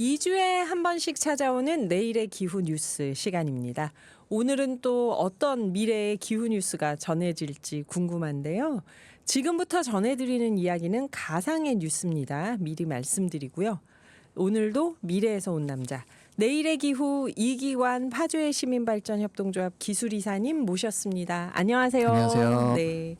2주에 한 번씩 찾아오는 내일의 기후 뉴스 시간입니다. 오늘은 또 어떤 미래의 기후 뉴스가 전해질지 궁금한데요. 지금부터 전해드리는 이야기는 가상의 뉴스입니다. 미리 말씀드리고요. 오늘도 미래에서 온 남자, 내일의 기후 이기관 파주의 시민발전협동조합 기술이사님 모셨습니다. 안녕하세요. 안녕하세요. 네.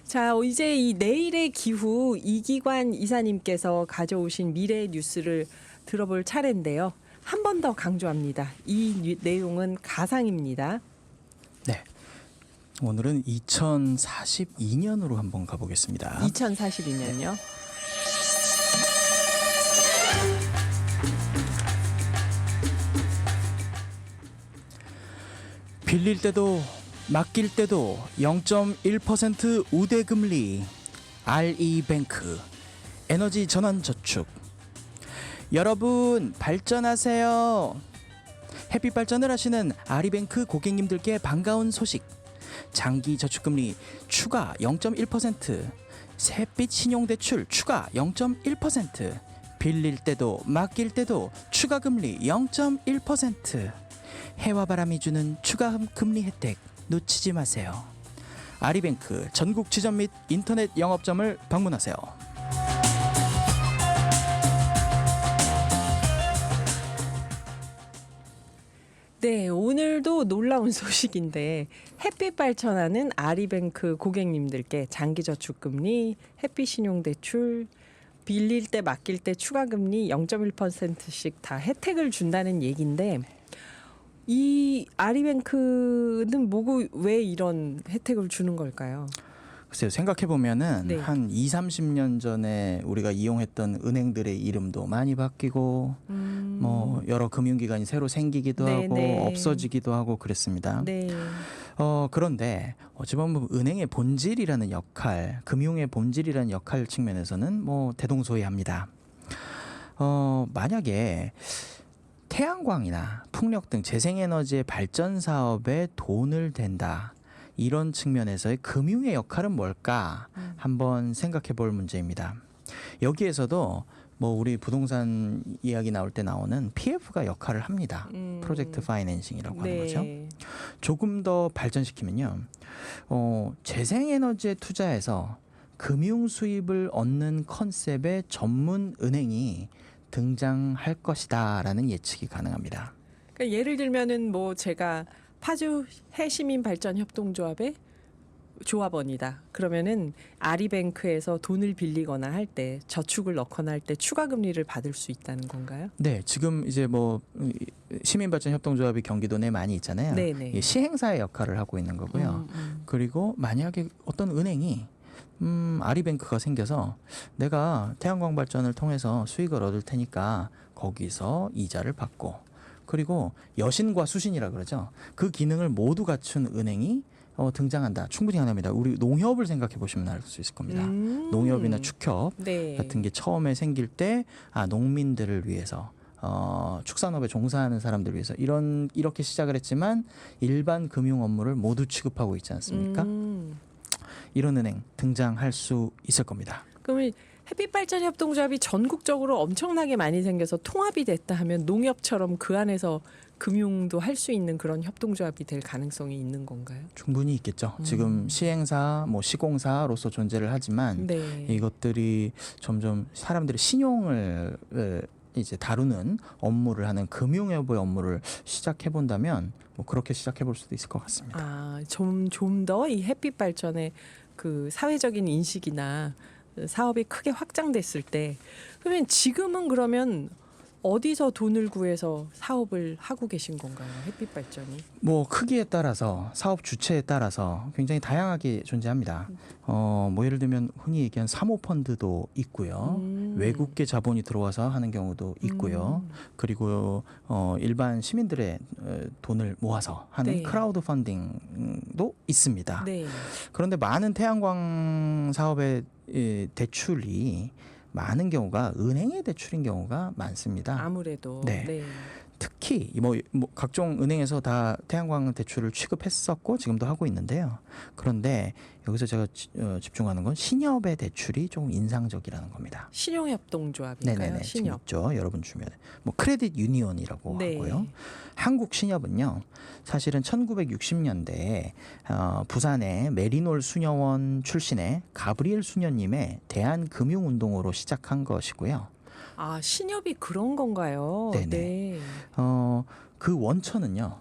자, 이제 이 내일의 기후 이기관 이사님께서 가져오신 미래의 뉴스를 들어볼 차례인데요. 한 번 더 강조합니다. 이 내용은 가상입니다. 네. 오늘은 2042년으로 한번 가보겠습니다. 2042년요. 빌릴 때도 맡길 때도 0.1% 우대금리 RE뱅크 에너지 전환 저축. 여러분 발전하세요. 햇빛 발전을 하시는 RE뱅크 고객님들께 반가운 소식. 장기 저축금리 추가 0.1%, 햇빛 신용대출 추가 0.1%, 빌릴 때도 맡길 때도 추가 금리 0.1%. 해와 바람이 주는 추가 금리 혜택 놓치지 마세요. RE뱅크 전국 지점 및 인터넷 영업점을 방문하세요. 네, 오늘도 놀라운 소식인데 햇빛 발전하는 RE뱅크 고객님들께 장기저축금리, 햇빛 신용대출, 빌릴 때 맡길 때 추가금리 0.1%씩 다 혜택을 준다는 얘기인데 이 RE뱅크는 뭐고 왜 이런 혜택을 주는 걸까요? 글쎄요, 생각해보면은 네. 한 20-30년 전에 우리가 이용했던 은행들의 이름도 많이 바뀌고 뭐 여러 금융기관이 새로 생기기도 네, 하고 네. 없어지기도 하고 그랬습니다. 네. 그런데 어찌 보면 은행의 본질이라는 역할, 금융의 본질이라는 역할 측면에서는 뭐 대동소이합니다. 만약에 태양광이나 풍력 등 재생에너지의 발전 사업에 돈을 댄다. 이런 측면에서의 금융의 역할은 뭘까 한번 생각해 볼 문제입니다. 여기에서도 뭐 우리 부동산 이야기 나올 때 나오는 PF가 역할을 합니다. 프로젝트 파이낸싱이라고 하는 거죠. 조금 더 발전시키면요. 재생에너지에 투자해서 금융 수입을 얻는 컨셉의 전문 은행이 등장할 것이다라는 예측이 가능합니다. 그러니까 예를 들면은 뭐 제가 파주 해시민발전협동조합의 조합원이다. 그러면은 RE뱅크에서 돈을 빌리거나 할 때 저축을 넣거나 할 때 추가 금리를 받을 수 있다는 건가요? 네, 지금 이제 뭐 시민발전협동조합이 경기도 내에 많이 있잖아요. 네네. 이 시행사의 역할을 하고 있는 거고요. 그리고 만약에 어떤 은행이 RE뱅크가 생겨서 내가 태양광 발전을 통해서 수익을 얻을 테니까 거기서 이자를 받고 그리고 여신과 수신이라 그러죠. 그 기능을 모두 갖춘 은행이 등장한다. 충분히 가능합니다. 우리 농협을 생각해 보시면 알 수 있을 겁니다. 농협이나 축협 네. 같은 게 처음에 생길 때 농민들을 위해서 축산업에 종사하는 사람들을 위해서 이렇게 시작을 했지만 일반 금융 업무를 모두 취급하고 있지 않습니까? 이런 은행 등장할 수 있을 겁니다. 그러면 햇빛발전협동조합이 전국적으로 엄청나게 많이 생겨서 통합이 됐다 하면 농협처럼 그 안에서 금융도 할 수 있는 그런 협동조합이 될 가능성이 있는 건가요? 충분히 있겠죠. 지금 시행사, 뭐 시공사로서 존재를 하지만 네. 이것들이 점점 사람들의 신용을 이제 다루는 업무를 하는 금융여부의 업무를 시작해 본다면 뭐 그렇게 시작해 볼 수도 있을 것 같습니다. 아, 좀 더 이 햇빛 발전의 그 사회적인 인식이나 사업이 크게 확장됐을 때 그러면 지금은 그러면 어디서 돈을 구해서 사업을 하고 계신 건가요? 햇빛 발전이? 뭐 크기에 따라서 사업 주체에 따라서 굉장히 다양하게 존재합니다. 뭐 예를 들면 흔히 얘기한 사모펀드도 있고요. 외국계 자본이 들어와서 하는 경우도 있고요. 그리고 일반 시민들의 돈을 모아서 하는 네. 크라우드 펀딩도 있습니다. 네. 그런데 많은 태양광 사업의 대출이 많은 경우가 은행의 대출인 경우가 많습니다. 아무래도. 네. 특히 뭐 각종 은행에서 다 태양광 대출을 취급했었고 지금도 하고 있는데요. 그런데 여기서 제가 집중하는 건 신협의 대출이 조금 인상적이라는 겁니다. 신용협동조합인가요? 네네네. 지금 신협. 있죠. 여러분 주변에 뭐 크레딧 유니온이라고 네. 하고요. 한국 신협은요. 사실은 1960년대에 부산의 메리놀 수녀원 출신의 가브리엘 수녀님의 대한금융운동으로 시작한 것이고요. 아, 신협이 그런 건가요? 네네. 네. 그 원천은요.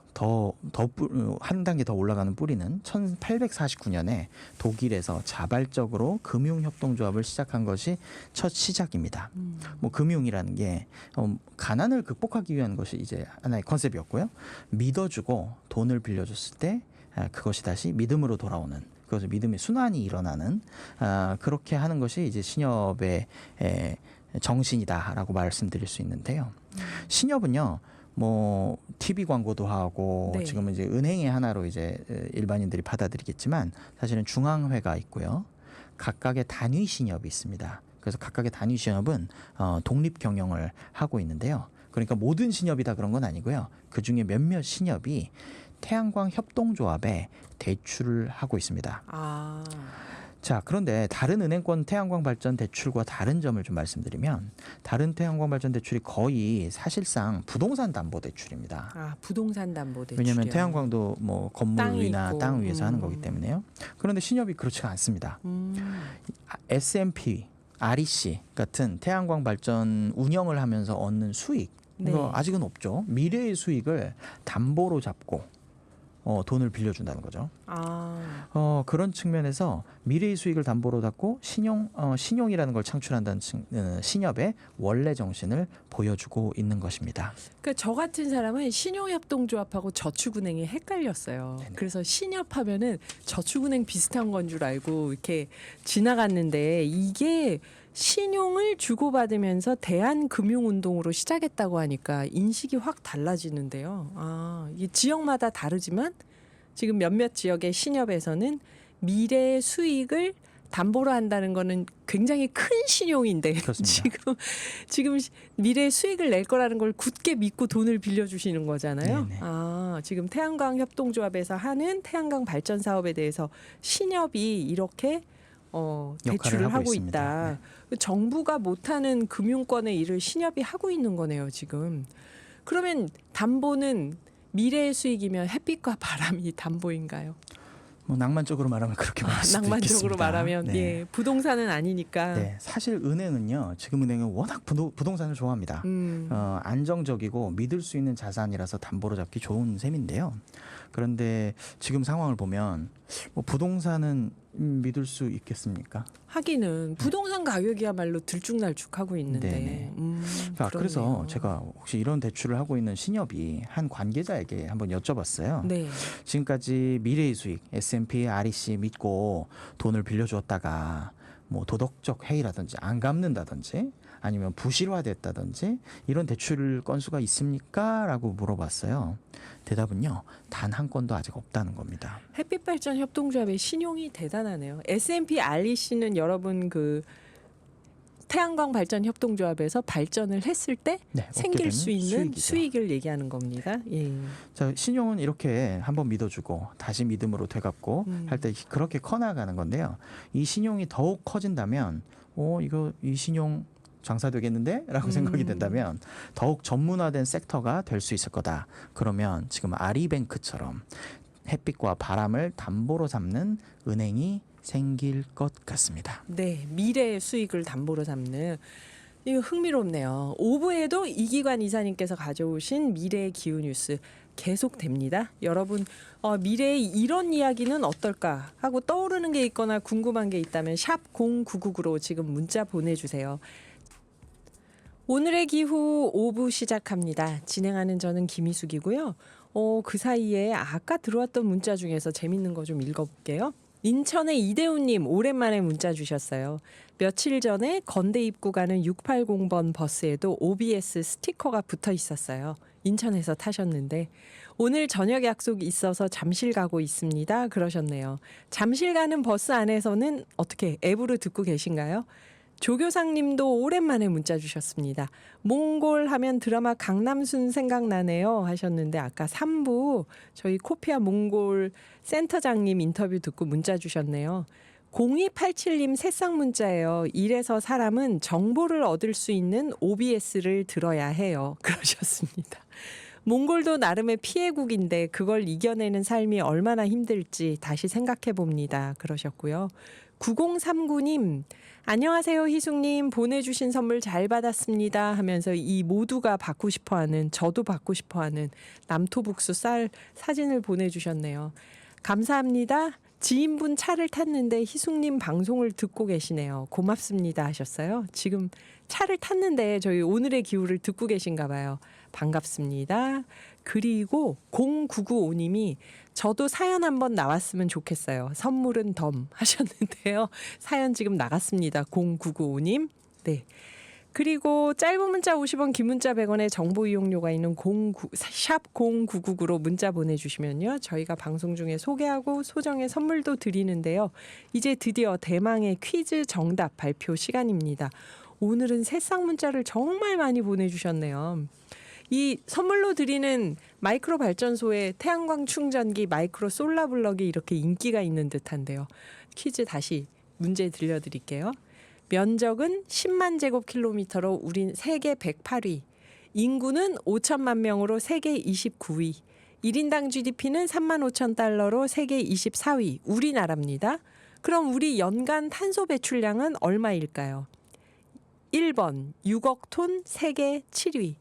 한 단계 더 올라가는 뿌리는 1849년에 독일에서 자발적으로 금융협동조합을 시작한 것이 첫 시작입니다. 뭐 금융이라는 게 가난을 극복하기 위한 것이 이제 하나의 컨셉이었고요. 믿어주고 돈을 빌려줬을 때 그것이 다시 믿음으로 돌아오는, 그것을 믿음의 순환이 일어나는 그렇게 하는 것이 이제 신협의 정신이다라고 말씀드릴 수 있는데요. 신협은요, 뭐 TV 광고도 하고 네. 지금은 이제 은행의 하나로 이제 일반인들이 받아들이겠지만 사실은 중앙회가 있고요, 각각의 단위 신협이 있습니다. 그래서 각각의 단위 신협은 독립 경영을 하고 있는데요. 그러니까 모든 신협이 다 그런 건 아니고요. 그 중에 몇몇 신협이 태양광 협동조합에 대출을 하고 있습니다. 아, 자, 그런데 다른 은행권 태양광 발전 대출과 다른 점을 좀 말씀드리면, 다른 태양광 발전 대출이 거의 사실상 부동산 담보 대출입니다. 아, 부동산 담보 대출. 왜냐하면 태양광도 뭐 건물 땅이 위나 있고. 땅 위에서 하는 거기 때문에요. 그런데 신협이 그렇지가 않습니다. S&P, REC 같은 태양광 발전 운영을 하면서 얻는 수익, 이거 네. 아직은 없죠. 미래의 수익을 담보로 잡고 돈을 빌려준다는 거죠. 아, 그런 측면에서 미래의 수익을 담보로 잡고 신용이라는 걸 창출한다는 신협의 원래 정신을 보여주고 있는 것입니다. 그러니까 저 같은 사람은 신용협동조합하고 저축은행이 헷갈렸어요. 네네. 그래서 신협하면은 저축은행 비슷한 건 줄 알고 이렇게 지나갔는데, 이게 신용을 주고받으면서 대한금융운동으로 시작했다고 하니까 인식이 확 달라지는데요. 아, 이게 지역마다 다르지만 지금 몇몇 지역의 신협에서는 미래의 수익을 담보로 한다는 거는 굉장히 큰 신용인데 그렇습니다. 지금 미래의 수익을 낼 거라는 걸 굳게 믿고 돈을 빌려주시는 거잖아요. 네네. 아, 지금 태양광 협동조합에서 하는 태양광 발전 사업에 대해서 신협이 이렇게 대출을 하고 하고 있습니다. 있다. 정부가 못하는 금융권의 일을 신협이 하고 있는 거네요, 지금. 그러면 담보는 미래의 수익이면 햇빛과 바람이 담보인가요? 뭐 낭만적으로 말하면 그렇게 말할 수도 낭만적으로 있겠습니다. 말하면 네. 예, 부동산은 아니니까. 네, 사실 은행은요, 지금 은행은 워낙 부동산을 좋아합니다. 안정적이고 믿을 수 있는 자산이라서 담보로 잡기 좋은 셈인데요. 그런데 지금 상황을 보면 뭐 부동산은 믿을 수 있겠습니까? 하기는 부동산 가격이야말로 들쭉날쭉하고 있는데. 네네. 그래서 그렇네요. 제가 혹시 이런 대출을 하고 있는 신협이 한 관계자에게 한번 여쭤봤어요. 네. 지금까지 미래의 수익, S&P, REC 믿고 돈을 빌려주었다가 뭐 도덕적 해이라든지 안 갚는다든지 아니면 부실화됐다든지 이런 대출 건수가 있습니까? 라고 물어봤어요. 대답은요, 단 한 건도 아직 없다는 겁니다. 햇빛발전 협동조합의 신용이 대단하네요. S&P REC는 여러분 그 태양광 발전 협동조합에서 발전을 했을 때 네, 얻게 생길 되는 수 있는 수익이죠. 수익을 얘기하는 겁니다. 예. 자, 신용은 이렇게 한번 믿어주고 다시 믿음으로 되갚고 할 때 그렇게 커나가는 건데요. 이 신용이 더욱 커진다면, 이 신용 장사되겠는데? 라고 생각이 된다면 더욱 전문화된 섹터가 될 수 있을 거다. 그러면 지금 아리뱅크처럼 햇빛과 바람을 담보로 삼는 은행이 생길 것 같습니다. 네, 미래의 수익을 담보로 삼는, 이거 흥미롭네요. 5부에도 이기관 이사님께서 가져오신 미래의 기후 뉴스 계속됩니다. 여러분, 미래의 이런 이야기는 어떨까 하고 떠오르는 게 있거나 궁금한 게 있다면 샵 0999로 지금 문자 보내주세요. 오늘의 기후 5부 시작합니다. 진행하는 저는 김희숙이고요. 그 사이에 아까 들어왔던 문자 중에서 재밌는 거 좀 읽어볼게요. 인천의 이대훈님 오랜만에 문자 주셨어요. 며칠 전에 건대 입구 가는 680번 버스에도 OBS 스티커가 붙어 있었어요. 인천에서 타셨는데 오늘 저녁 약속 있어서 잠실 가고 있습니다. 그러셨네요. 잠실 가는 버스 안에서는 어떻게 앱으로 듣고 계신가요? 조교상님도 오랜만에 문자 주셨습니다. 몽골 하면 드라마 강남순 생각나네요 하셨는데 아까 3부 저희 코피아 몽골 센터장님 인터뷰 듣고 문자 주셨네요. 0287님 새싹 문자예요. 이래서 사람은 정보를 얻을 수 있는 OBS를 들어야 해요. 그러셨습니다. 몽골도 나름의 피해국인데 그걸 이겨내는 삶이 얼마나 힘들지 다시 생각해 봅니다. 그러셨고요. 9039님 안녕하세요 희숙님 보내주신 선물 잘 받았습니다 하면서 이 모두가 받고 싶어하는 저도 받고 싶어하는 남토북수 쌀 사진을 보내주셨네요. 감사합니다. 지인분 차를 탔는데 희숙님 방송을 듣고 계시네요. 고맙습니다 하셨어요. 지금 차를 탔는데 저희 오늘의 기후를 듣고 계신가 봐요. 반갑습니다. 그리고 0995님이 저도 사연 한번 나왔으면 좋겠어요. 선물은 덤 하셨는데요. 사연 지금 나갔습니다. 0995님. 네. 그리고 짧은 문자 50원, 긴 문자 100원의 정보 이용료가 있는 샵 0999로 문자 보내주시면요. 저희가 방송 중에 소개하고 소정의 선물도 드리는데요. 이제 드디어 대망의 퀴즈 정답 발표 시간입니다. 오늘은 새싹 문자를 정말 많이 보내주셨네요. 이 선물로 드리는 마이크로 발전소의 태양광 충전기 마이크로 솔라블럭이 이렇게 인기가 있는 듯한데요. 퀴즈 다시 문제 들려드릴게요. 면적은 10만 제곱킬로미터로 우린 세계 108위, 인구는 5천만 명으로 세계 29위, 1인당 GDP는 3만 5천 달러로 세계 24위, 우리나라입니다. 그럼 우리 연간 탄소 배출량은 얼마일까요? 1번 6억 톤 세계 7위,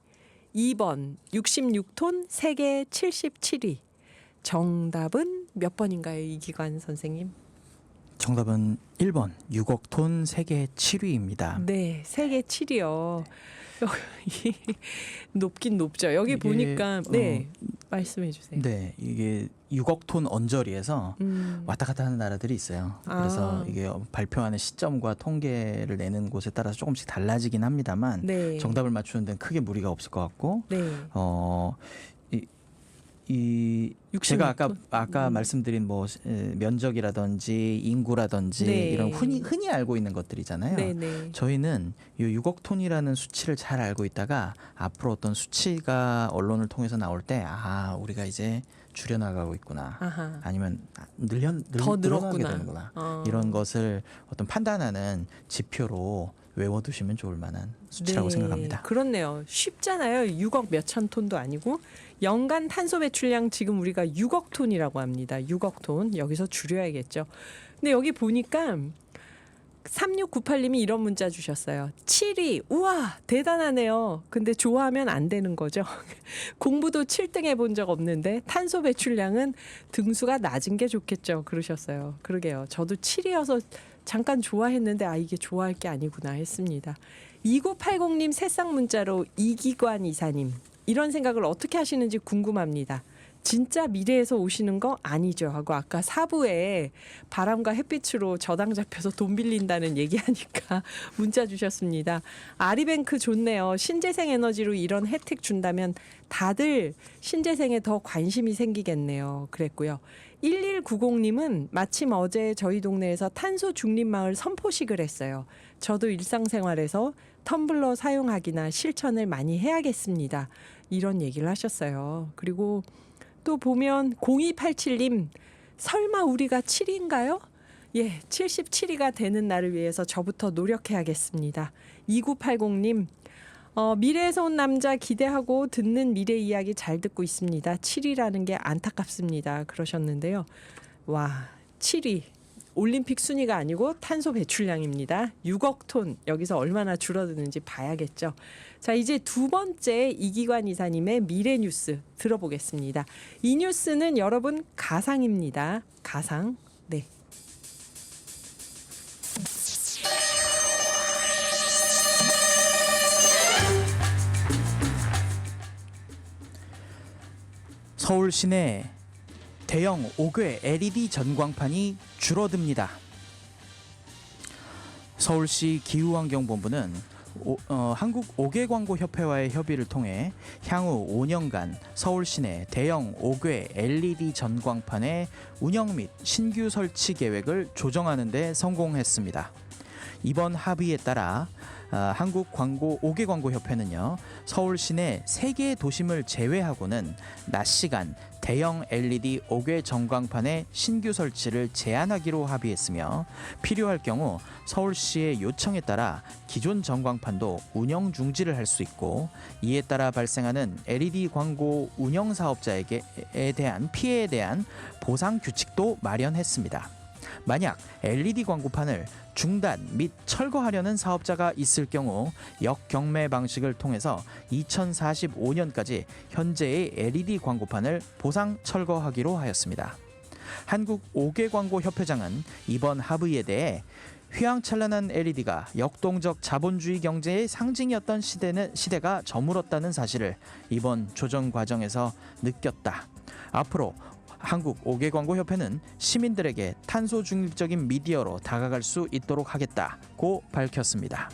2번 66톤 세계 77위. 정답은 몇 번인가요, 이기관 선생님? 정답은 1번 6억 톤 세계 7위입니다. 네, 세계 7위요. 높긴 높죠. 여기 보니까 네, 말씀해 주세요. 네, 이게 6억 톤 언저리에서 왔다 갔다 하는 나라들이 있어요. 그래서 이게 발표하는 시점과 통계를 내는 곳에 따라서 조금씩 달라지긴 합니다만 네. 정답을 맞추는 데는 크게 무리가 없을 것 같고 네. 제가 아까 말씀드린 뭐 면적이라든지 인구라든지 네. 이런 흔히 알고 있는 것들이잖아요. 네, 네. 저희는 이 6억 톤이라는 수치를 잘 알고 있다가 앞으로 어떤 수치가 언론을 통해서 나올 때 우리가 이제 줄여나가고 있구나. 아하. 아니면 더 늘어나게 늘었구나. 되는구나. 이런 것을 어떤 판단하는 지표로 외워두시면 좋을 만한 수치라고 네, 생각합니다. 그렇네요. 쉽잖아요. 6억 몇천 톤도 아니고 연간 탄소 배출량 지금 우리가 6억 톤이라고 합니다. 6억 톤. 여기서 줄여야겠죠. 근데 여기 보니까 3698님이 이런 문자 주셨어요. 7위. 우와, 대단하네요. 근데 좋아하면 안 되는 거죠. 공부도 7등 해본 적 없는데 탄소 배출량은 등수가 낮은 게 좋겠죠. 그러셨어요. 그러게요. 저도 7위여서 잠깐 좋아했는데 이게 좋아할 게 아니구나 했습니다. 2980님 새싹 문자로 이기관 이사님 이런 생각을 어떻게 하시는지 궁금합니다. 진짜 미래에서 오시는 거 아니죠 하고 아까 4부에 바람과 햇빛으로 저당 잡혀서 돈 빌린다는 얘기하니까 문자 주셨습니다. 아리뱅크 좋네요. 신재생 에너지로 이런 혜택 준다면 다들 신재생에 더 관심이 생기겠네요. 그랬고요. 1190님은 마침 어제 저희 동네에서 탄소 중립 마을 선포식을 했어요. 저도 일상생활에서 텀블러 사용하기나 실천을 많이 해야겠습니다. 이런 얘기를 하셨어요. 그리고 또 보면 0287님 설마 우리가 7위인가요? 예, 77위가 되는 날을 위해서 저부터 노력해야겠습니다. 2980님 미래에서 온 남자 기대하고 듣는 미래 이야기 잘 듣고 있습니다. 7위라는 게 안타깝습니다. 그러셨는데요. 와, 7위. 올림픽 순위가 아니고 탄소 배출량입니다. 6억 톤. 여기서 얼마나 줄어드는지 봐야겠죠. 자, 이제 두 번째 이기관 이사님의 미래 뉴스 들어보겠습니다. 이 뉴스는 여러분 가상입니다. 가상. 네. 서울 시내 대형 5개 LED 전광판이 줄어듭니다. 서울시 기후환경본부는 한국 5개 광고협회와의 협의를 통해 향후 5년간 서울 시내 대형 5개 LED 전광판의 운영 및 신규 설치 계획을 조정하는 데 성공했습니다. 이번 합의에 따라 한국 광고 5개 광고 협회는요. 서울 시내 3개의 도심을 제외하고는 낮 시간 대형 LED 5개 전광판의 신규 설치를 제한하기로 합의했으며 필요할 경우 서울시의 요청에 따라 기존 전광판도 운영 중지를 할 수 있고 이에 따라 발생하는 LED 광고 운영 사업자에게 대한 피해에 대한 보상 규칙도 마련했습니다. 만약 LED 광고판을 중단 및 철거하려는 사업자가 있을 경우 역경매 방식을 통해서 2045년까지 현재의 LED 광고판을 보상 철거하기로 하였습니다. 한국 5개 광고 협회장은 이번 합의에 대해 휘황찬란한 LED가 역동적 자본주의 경제의 상징이었던 시대가 저물었다는 사실을 이번 조정 과정에서 느꼈다. 앞으로 한국 5개 광고 협회는 시민들에게 탄소 중립적인 미디어로 다가갈 수 있도록 하겠다고 밝혔습니다.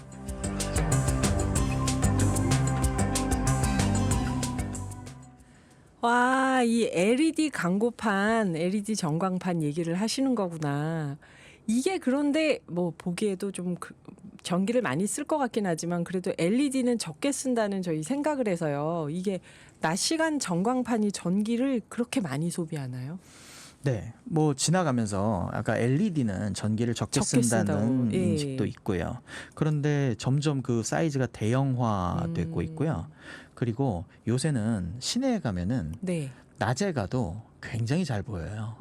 와, 이 LED 광고판, LED 전광판 얘기를 하시는 거구나. 이게 그런데 뭐 보기에도 좀 전기를 많이 쓸 것 같긴 하지만 그래도 LED는 적게 쓴다는 저희 생각을 해서요. 이게 낮 시간 전광판이 전기를 그렇게 많이 소비하나요? 네, 뭐 지나가면서 아까 LED는 전기를 적게 쓴다는 쓴다고, 예. 인식도 있고요. 그런데 점점 그 사이즈가 대형화되고 있고요. 그리고 요새는 시내에 가면은 네. 낮에 가도 굉장히 잘 보여요.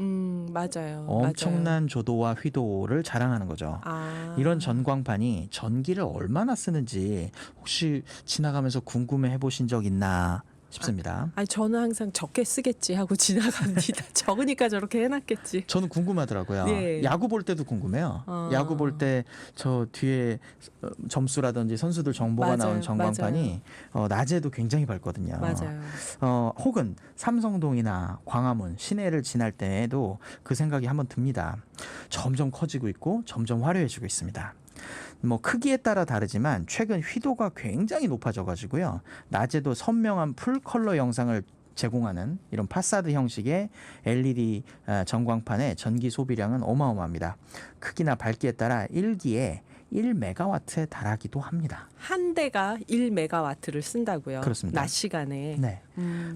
맞아요. 엄청난 맞아요. 조도와 휘도를 자랑하는 거죠. 아. 이런 전광판이 전기를 얼마나 쓰는지 혹시 지나가면서 궁금해 해보신 적 있나 싶습니다. 아니 저는 항상 적게 쓰겠지 하고 지나갑니다. 적으니까 저렇게 해놨겠지. 저는 궁금하더라고요. 예. 야구 볼 때도 궁금해요. 야구 볼 때 저 뒤에 점수라든지 선수들 정보가 맞아요. 나오는 전광판이 낮에도 굉장히 밝거든요. 맞아요. 혹은 삼성동이나 광화문 시내를 지날 때에도 그 생각이 한번 듭니다. 점점 커지고 있고 점점 화려해지고 있습니다. 뭐 크기에 따라 다르지만 최근 휘도가 굉장히 높아져 가지고요. 낮에도 선명한 풀 컬러 영상을 제공하는 이런 파사드 형식의 LED 전광판의 전기 소비량은 어마어마합니다. 크기나 밝기에 따라 1기에 1메가와트에 달하기도 합니다. 한 대가 1메가와트를 쓴다고요. 그렇습니다. 낮 시간에. 네.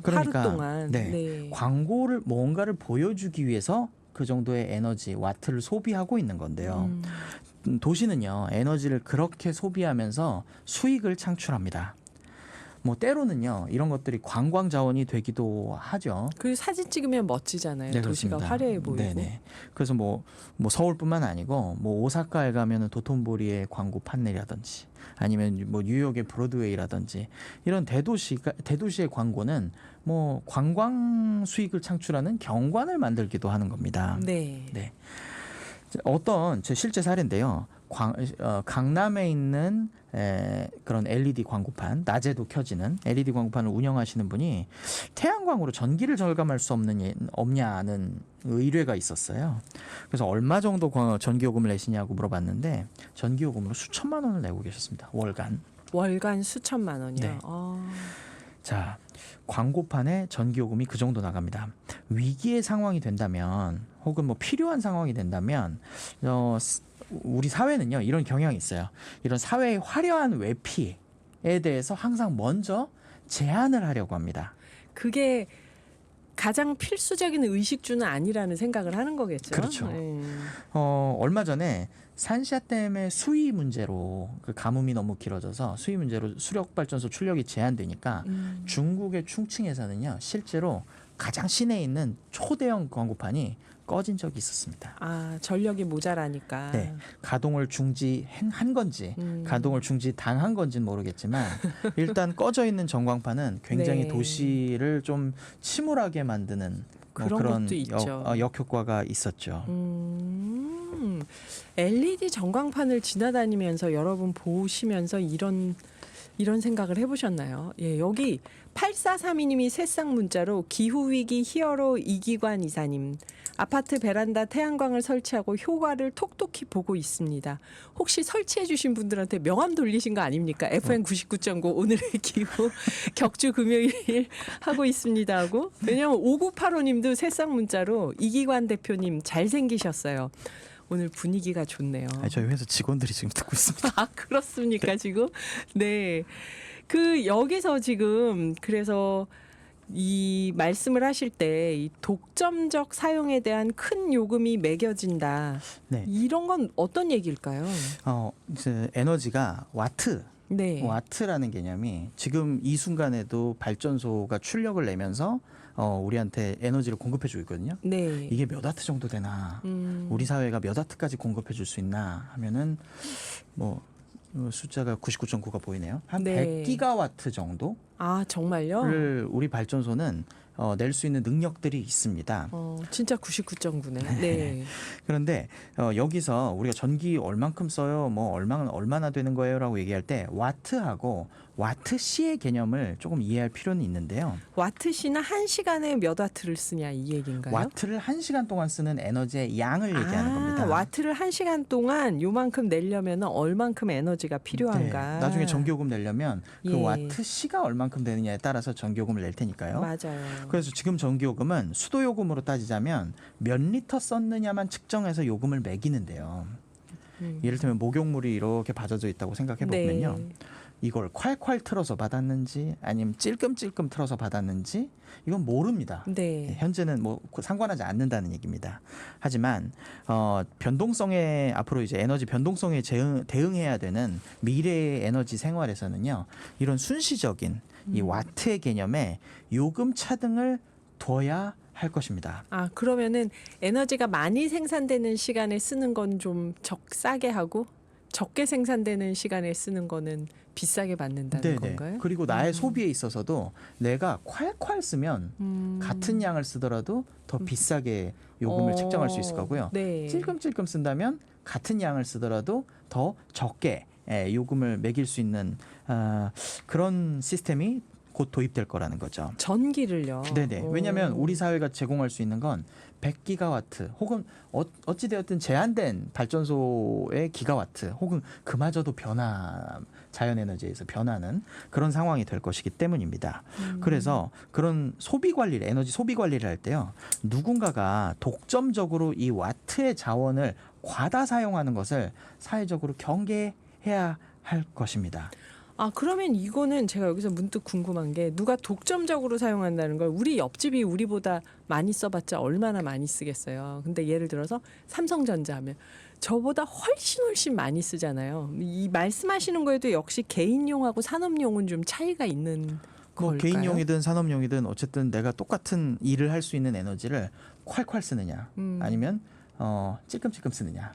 하루 동안. 네. 광고를 뭔가를 보여주기 위해서 그 정도의 에너지 와트를 소비하고 있는 건데요. 도시는요 에너지를 그렇게 소비하면서 수익을 창출합니다. 뭐 때로는요 이런 것들이 관광 자원이 되기도 하죠. 그 사진 찍으면 멋지잖아요. 네, 도시가 그렇습니다. 화려해 보이고. 네네. 그래서 뭐 서울뿐만 아니고 뭐 오사카에 가면은 도톤보리의 광고 판넬이라든지 아니면 뭐 뉴욕의 브로드웨이라든지 이런 대도시의 광고는 뭐 관광 수익을 창출하는 경관을 만들기도 하는 겁니다. 네. 네. 어떤 제 실제 사례인데요. 강남에 있는 그런 LED 광고판, 낮에도 켜지는 LED 광고판을 운영하시는 분이 태양광으로 전기를 절감할 수 없냐는 의뢰가 있었어요. 그래서 얼마 정도 전기요금을 내시냐고 물어봤는데 전기요금으로 수천만 원을 내고 계셨습니다. 월간 수천만 원이요. 네. 자, 광고판에 전기요금이 그 정도 나갑니다. 위기의 상황이 된다면 혹은 뭐 필요한 상황이 된다면 우리 사회는요 이런 경향이 있어요. 이런 사회의 화려한 외피에 대해서 항상 먼저 제한을 하려고 합니다. 그게 가장 필수적인 의식주는 아니라는 생각을 하는 거겠죠. 그렇죠. 얼마 전에 산샤댐의 수위 문제로 그 가뭄이 너무 길어져서 수위 문제로 수력발전소 출력이 제한되니까 중국의 충칭에서는요 실제로 가장 시내에 있는 초대형 광고판이 꺼진 적이 있었습니다. 아, 전력이 모자라니까. 네, 가동을 중지한 건지 가동을 중지당한 건지는 모르겠지만 일단 꺼져 있는 전광판은 굉장히 네. 도시를 좀 침울하게 만드는 그런 것도 있죠. 역효과가 있었죠. LED 전광판을 지나다니면서 여러분 보시면서 이런 생각을 해보셨나요? 예, 여기 8432님이 새싹 문자로 기후위기 히어로 이기관 이사님 아파트 베란다 태양광을 설치하고 효과를 톡톡히 보고 있습니다. 혹시 설치해 주신 분들한테 명함 돌리신 거 아닙니까? FM 99.9 오늘의 기후 격주 금요일 하고 있습니다 하고. 왜냐면 5985님도 새싹 문자로 이기관 대표님 잘생기셨어요. 오늘 분위기가 좋네요. 저희 회사 직원들이 지금 듣고 있습니다. 아, 그렇습니까, 지금? 네. 그 여기서 지금 그래서 이 말씀을 하실 때 이 독점적 사용에 대한 큰 요금이 매겨진다. 네. 이런 건 어떤 얘기일까요? 이제 에너지가 네. 와트라는 개념이 지금 이 순간에도 발전소가 출력을 내면서 우리한테 에너지를 공급해 주고 있거든요. 네. 이게 몇 와트 정도 되나? 우리 사회가 몇 와트까지 공급해 줄 수 있나 하면은 뭐 숫자가 99.9가 보이네요. 한 네. 100기가와트 정도를 아, 정말요? 우리 발전소는 낼 수 있는 능력들이 있습니다. 진짜 99.9네. 네. 그런데 여기서 우리가 전기 얼만큼 써요? 뭐 얼마나 되는 거예요라고 얘기할 때 와트하고 와트시의 개념을 조금 이해할 필요는 있는데요. 와트시는 한 시간에 몇 와트를 쓰냐 이 얘기인가요? 와트를 1시간 동안 쓰는 에너지의 양을 얘기하는 겁니다. 와트를 한 시간 동안 요만큼 내려면 얼만큼 에너지가 필요한가? 네, 나중에 전기요금 내려면 그 예. 와트시가 얼만큼 되느냐에 따라서 전기요금을 낼 테니까요. 맞아요. 그래서 지금 전기요금은 수도요금으로 따지자면 몇 리터 썼느냐만 측정해서 요금을 매기는데요. 예를 들면 목욕물이 이렇게 받아져 있다고 생각해 보면요. 네. 이걸 콸콸 틀어서 받았는지 아니면 찔끔찔끔 틀어서 받았는지 이건 모릅니다. 네. 현재는 뭐 상관하지 않는다는 얘기입니다. 하지만 변동성에 앞으로 이제 에너지 변동성에 대응해야 되는 미래의 에너지 생활에서는요. 이런 순시적인 이 와트의 개념에 요금 차등을 둬야 할 것입니다. 아, 그러면은 에너지가 많이 생산되는 시간에 쓰는 건 좀 싸게 하고 적게 생산되는 시간에 쓰는 거는 비싸게 받는다는 건가요? 그리고 나의 소비에 있어서도 내가 콸콸 쓰면 같은 양을 쓰더라도 더 비싸게 요금을 측정할 수 있을 거고요. 네. 찔끔찔끔 쓴다면 같은 양을 쓰더라도 더 적게 요금을 매길 수 있는 그런 시스템이 곧 도입될 거라는 거죠. 전기를요. 네네. 왜냐하면 우리 사회가 제공할 수 있는 건 100기가와트 혹은 어찌되었든 제한된 발전소의 기가와트 혹은 그마저도 자연에너지에서 변하는 그런 상황이 될 것이기 때문입니다. 그래서 그런 소비 관리를 에너지 소비 관리를 할 때요. 누군가가 독점적으로 이 와트의 자원을 과다 사용하는 것을 사회적으로 경계해야 할 것입니다. 아, 그러면 이거는 제가 여기서 문득 궁금한 게 누가 독점적으로 사용한다는 걸 우리 옆집이 우리보다 많이 써봤자 얼마나 많이 쓰겠어요. 근데 예를 들어서 삼성전자 하면 저보다 훨씬 많이 쓰잖아요. 이 말씀하시는 거에도 역시 개인용하고 산업용은 좀 차이가 있는 뭐 걸까요? 개인용이든 산업용이든 어쨌든 내가 똑같은 일을 할 수 있는 에너지를 콸콸 쓰느냐 아니면 찔끔찔끔 쓰느냐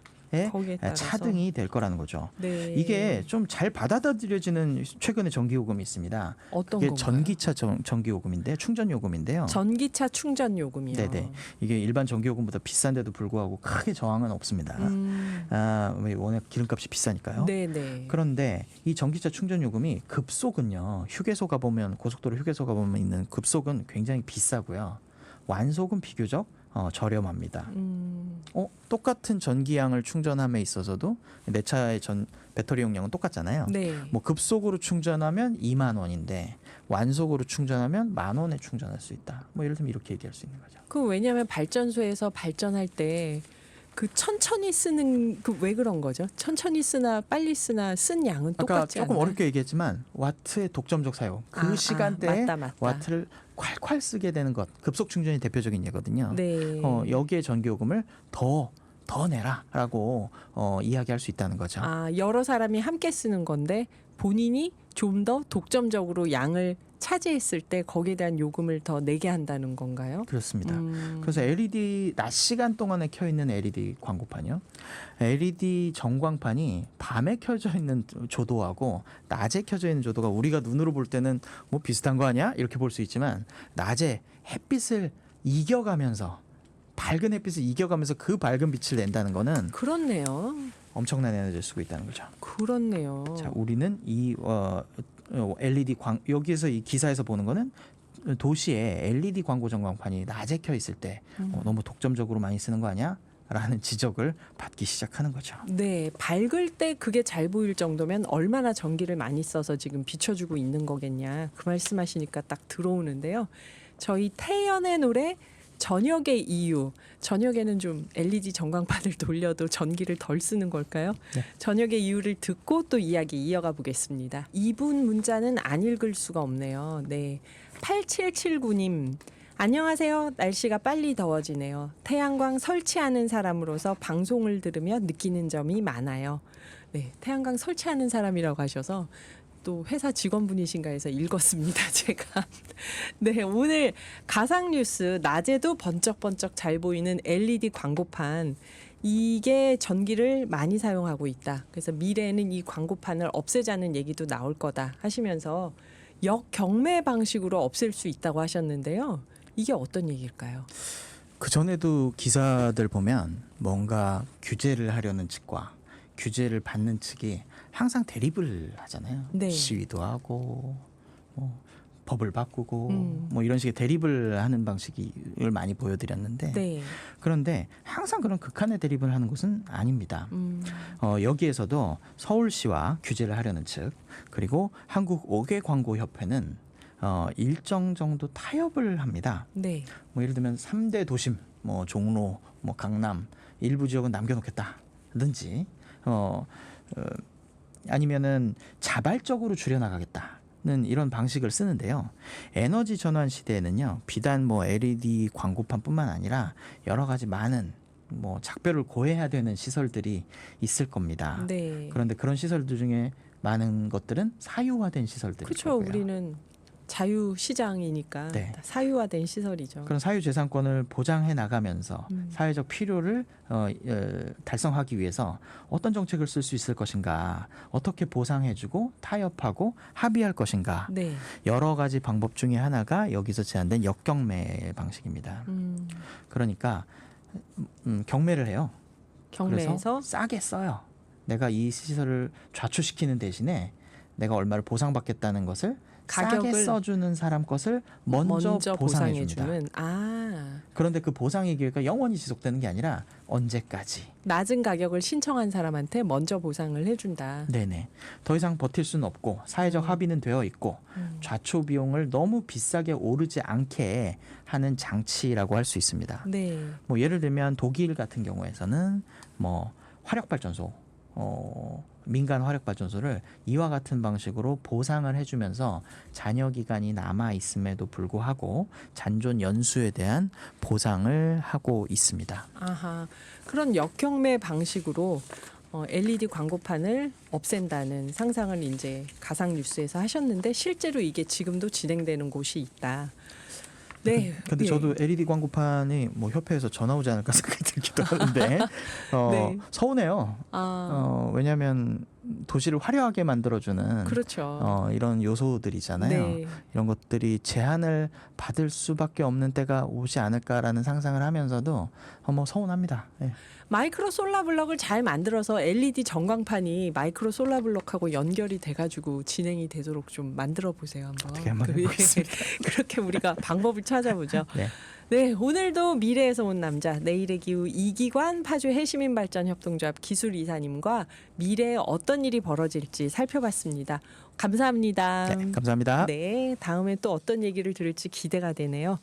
거기에 따라서. 차등이 될 거라는 거죠. 네. 이게 좀 잘 받아들여지는 최근에 전기요금이 있습니다. 어떤 그게 건가요? 전기차 전기요금인데 충전요금인데요. 전기차 충전 요금이요. 네네. 이게 일반 전기요금보다 비싼데도 불구하고 크게 저항은 없습니다. 워낙 기름값이 비싸니까요. 네네. 그런데 이 전기차 충전요금이 급속은요. 휴게소 가보면 고속도로 휴게소 가보면 있는 급속은 굉장히 비싸고요. 완속은 비교적 저렴합니다. 똑같은 전기양을 충전함에 있어서도 내 차의 배터리 용량은 똑같잖아요. 네. 뭐 급속으로 충전하면 2만 원인데 완속으로 충전하면 10,000원에 충전할 수 있다. 뭐 예를 들면 이렇게 얘기할 수 있는 거죠. 그 왜냐하면 발전소에서 발전할 때 그 천천히 쓰는 그 왜 그런 거죠? 천천히 쓰나 빨리 쓰나 쓴 양은 아까 똑같지 조금 않나요? 어렵게 얘기했지만 와트의 독점적 사용. 그 시간대에 맞다. 와트를 콸콸 쓰게 되는 것. 급속 충전이 대표적인 예거든요. 네. 여기에 전기요금을 더 내라라고 이야기할 수 있다는 거죠. 아, 여러 사람이 함께 쓰는 건데 본인이 좀 더 독점적으로 양을 차지했을 때 거기에 대한 요금을 더 내게 한다는 건가요? 그렇습니다. 그래서 LED 낮 시간 동안에 켜 있는 LED 광고판이요. LED 전광판이 밤에 켜져 있는 조도하고 낮에 켜져 있는 조도가 우리가 눈으로 볼 때는 뭐 비슷한 거 아니야? 이렇게 볼 수 있지만 낮에 햇빛을 이겨가면서 밝은 햇빛을 이겨가면서 그 밝은 빛을 낸다는 거는 그렇네요. 엄청난 에너지를 쓰고 있다는 거죠. 그렇네요. 자, 우리는 이 LED 여기에서 이 기사에서 보는 거는 도시에 LED 광고 전광판이 낮에 켜 있을 때 너무 독점적으로 많이 쓰는 거 아니야? 라는 지적을 받기 시작하는 거죠. 네, 밝을 때 그게 잘 보일 정도면 얼마나 전기를 많이 써서 지금 비춰주고 있는 거겠냐. 그 말씀하시니까 딱 들어오는데요. 저희 태연의 노래 저녁의 이유. 저녁에는 좀 LED 전광판을 돌려도 전기를 덜 쓰는 걸까요? 네. 저녁의 이유를 듣고 또 이야기 이어가 보겠습니다. 이분 문자는 안 읽을 수가 없네요. 네. 8779님. 안녕하세요. 날씨가 빨리 더워지네요. 태양광 설치하는 사람으로서 방송을 들으며 느끼는 점이 많아요. 네. 태양광 설치하는 사람이라고 하셔서 또 회사 직원분이신가 해서 읽었습니다. 제가. 네, 오늘 가상뉴스 낮에도 번쩍번쩍 잘 보이는 LED 광고판 이게 전기를 많이 사용하고 있다. 그래서 미래에는 이 광고판을 없애자는 얘기도 나올 거다 하시면서 역경매 방식으로 없앨 수 있다고 하셨는데요. 이게 어떤 얘기일까요? 그 전에도 기사들 보면 뭔가 규제를 하려는 측과 규제를 받는 측이 항상 대립을 하잖아요. 네. 시위도 하고 뭐 법을 바꾸고 음. 뭐 이런 식의 대립을 하는 방식을 많이 보여드렸는데 네. 그런데 항상 그런 극한의 대립을 하는 것은 아닙니다. 여기에서도 서울시와 규제를 하려는 측 그리고 한국 5개 광고협회는 일정 정도 타협을 합니다. 네. 뭐 예를 들면 3대 도심, 뭐 종로, 뭐 강남 일부 지역은 남겨놓겠다든지 아니면은 자발적으로 줄여나가겠다는 이런 방식을 쓰는데요. 에너지 전환 시대에는요, 비단 뭐 LED 광고판뿐만 아니라 여러 가지 많은 뭐 작별을 고해야 되는 시설들이 있을 겁니다. 네. 그런데 그런 시설들 중에 많은 것들은 사유화된 시설들일 그렇죠. 거고요. 우리는 자유 시장이니까 네. 사유화된 시설이죠. 그런 사유재산권을 보장해 나가면서 사회적 필요를 달성하기 위해서 어떤 정책을 쓸 수 있을 것인가, 어떻게 보상해주고 타협하고 합의할 것인가, 네. 여러 가지 방법 중에 하나가 여기서 제안된 역경매 방식입니다. 그러니까 경매를 해요. 경매에서 그래서 싸게 써요. 내가 이 시설을 좌초시키는 대신에 내가 얼마를 보상받겠다는 것을 싸게 가격을 써주는 사람 것을 먼저 보상해 줍니다. 보상해주는 그런데 그 보상의 기회가 영원히 지속되는 게 아니라 언제까지? 낮은 가격을 신청한 사람한테 먼저 보상을 해준다. 네네. 더 이상 버틸 수는 없고 사회적 합의는 되어 있고 좌초 비용을 너무 비싸게 오르지 않게 하는 장치라고 할 수 있습니다. 네. 뭐 예를 들면 독일 같은 경우에서는 뭐 화력발전소 민간 화력발전소를 이와 같은 방식으로 보상을 해주면서 잔여 기간이 남아 있음에도 불구하고 잔존 연수에 대한 보상을 하고 있습니다. 아하. 그런 역경매 방식으로 LED 광고판을 없앤다는 상상을 이제 가상 뉴스에서 하셨는데 실제로 이게 지금도 진행되는 곳이 있다. 네. 근데 예. 저도 LED 광고판이 뭐 협회에서 전화 오지 않을까 생각이 들기도 하는데 네. 서운해요. 왜냐하면 도시를 화려하게 만들어주는 그렇죠. 이런 요소들이잖아요. 네. 이런 것들이 제한을 받을 수밖에 없는 때가 오지 않을까라는 상상을 하면서도 뭐 서운합니다. 네. 마이크로 솔라블럭을 잘 만들어서 LED 전광판이 마이크로 솔라블럭하고 연결이 돼가지고 진행이 되도록 좀 만들어 보세요 한번. 어떻게 한번 해보겠습니다. 그렇게 우리가 방법을 찾아보죠. 네. 네, 오늘도 미래에서 온 남자 내일의 기후 이기관 파주 해시민발전협동조합 기술이사님과 미래에 어떤 일이 벌어질지 살펴봤습니다. 감사합니다. 네, 감사합니다. 네, 다음에 또 어떤 얘기를 들을지 기대가 되네요.